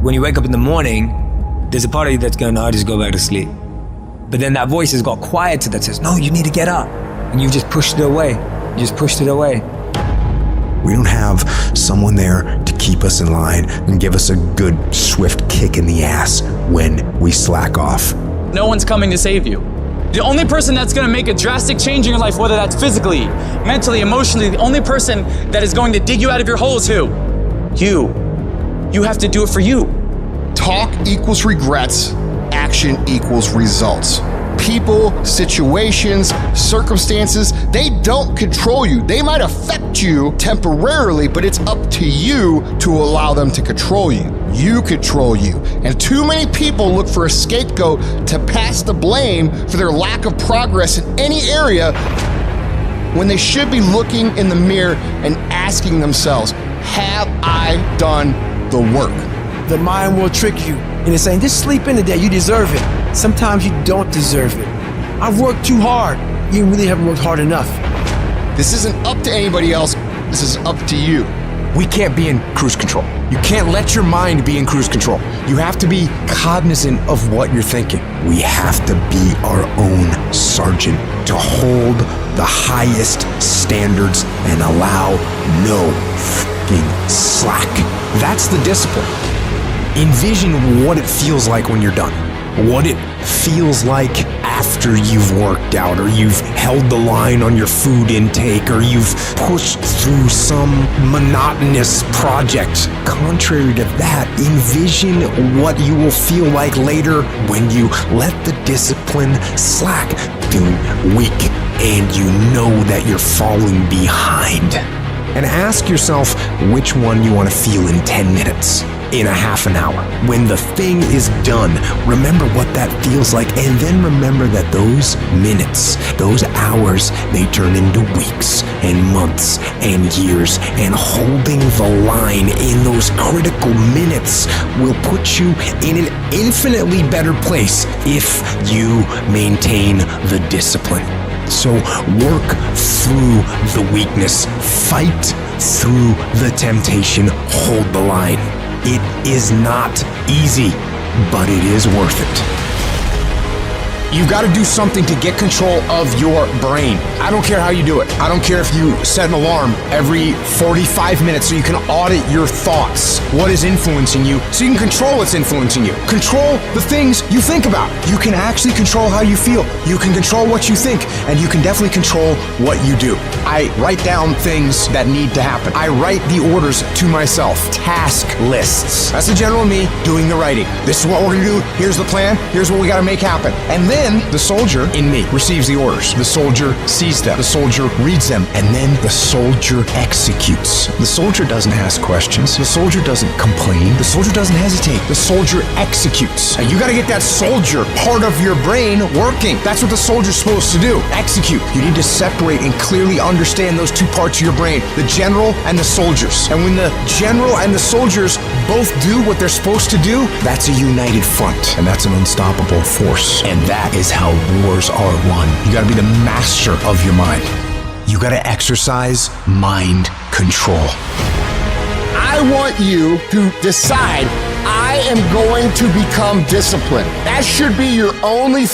when you wake up in the morning, there's a part of you that's going, I'll just go back to sleep. But then that voice has got quieter that says, no, you need to get up. And you just pushed it away. You just pushed it away. We don't have someone there to keep us in line and give us a good, swift kick in the ass when we slack off. No one's coming to save you. The only person that's gonna make a drastic change in your life, whether that's physically, mentally, emotionally, the only person that is going to dig you out of your hole is who? You. You have to do it for you. Talk equals regrets, action equals results. People, situations, circumstances, they don't control you. They might affect you temporarily, but it's up to you to allow them to control you. You control you. And too many people look for a scapegoat to pass the blame for their lack of progress in any area when they should be looking in the mirror and asking themselves, have I done the work? The mind will trick you into saying, just sleep in today, you deserve it. Sometimes you don't deserve it. I've worked too hard. You really haven't worked hard enough. This isn't up to anybody else. This is up to you. We can't be in cruise control. You can't let your mind be in cruise control. You have to be cognizant of what you're thinking. We have to be our own sergeant, to hold the highest standards and allow no fucking slack. That's the discipline. Envision what it feels like when you're done. What it feels like after you've worked out, or you've held the line on your food intake, or you've pushed through some monotonous project. Contrary to that, envision what you will feel like later when you let the discipline slack, feeling weak, and you know that you're falling behind. And ask yourself which one you want to feel in 10 minutes. In a half an hour. When the thing is done, remember what that feels like, and then remember that those minutes, those hours, they turn into weeks and months and years, and holding the line in those critical minutes will put you in an infinitely better place if you maintain the discipline. So work through the weakness, fight through the temptation, hold the line. It is not easy, but it is worth it. You've got to do something to get control of your brain. I don't care how you do it. I don't care if you set an alarm every 45 minutes so you can audit your thoughts. What is influencing you so you can control what's influencing you. Control the things you think about. You can actually control how you feel. You can control what you think, and you can definitely control what you do. I write down things that need to happen. I write the orders to myself. Task lists. That's the general me doing the writing. This is what we're gonna do. Here's the plan. Here's what we gotta make happen. And then the soldier in me receives the orders. The soldier sees them. The soldier reads them. And then the soldier executes. The soldier doesn't ask questions. The soldier doesn't complain. The soldier doesn't hesitate. The soldier executes. And you gotta get that soldier part of your brain working. That's what the soldier's supposed to do. Execute. You need to separate and clearly understand those two parts of your brain, the general and the soldiers. And when the general and the soldiers both do what they're supposed to do, that's a united front. And that's an unstoppable force. And that is how wars are won. You gotta be the master of your mind. You gotta exercise mind control. I want you to decide, I am going to become disciplined. That should be your only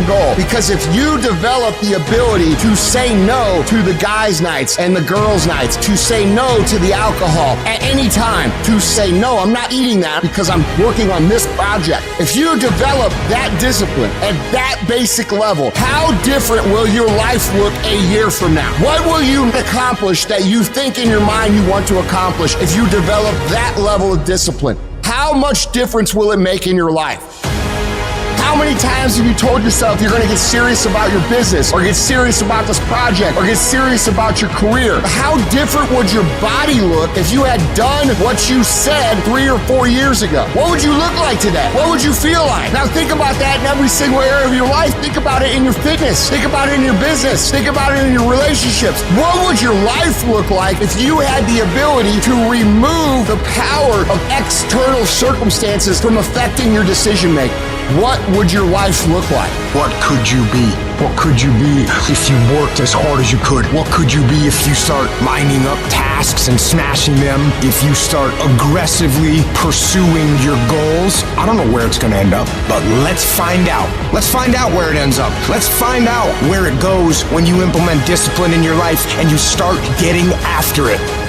goal, because if you develop the ability to say no to the guys' nights and the girls' nights, to say no to the alcohol at any time, to say no, I'm not eating that because I'm working on this project. If you develop that discipline at that basic level, how different will your life look a year from now? What will you accomplish that you think in your mind you want to accomplish if you develop that level of discipline? How much difference will it make in your life? How many times have you told yourself you're going to get serious about your business, or get serious about this project, or get serious about your career? How different would your body look if you had done what you said 3 or 4 years ago? What would you look like today? What would you feel like? Now think about that in every single area of your life. Think about it in your fitness. Think about it in your business. Think about it in your relationships. What would your life look like if you had the ability to remove the power of external circumstances from affecting your decision making? What would your life look like? What could you be? What could you be if you worked as hard as you could? What could you be if you start lining up tasks and smashing them? If you start aggressively pursuing your goals? I don't know where it's going to end up, but let's find out. Let's find out where it ends up. Let's find out where it goes when you implement discipline in your life and you start getting after it.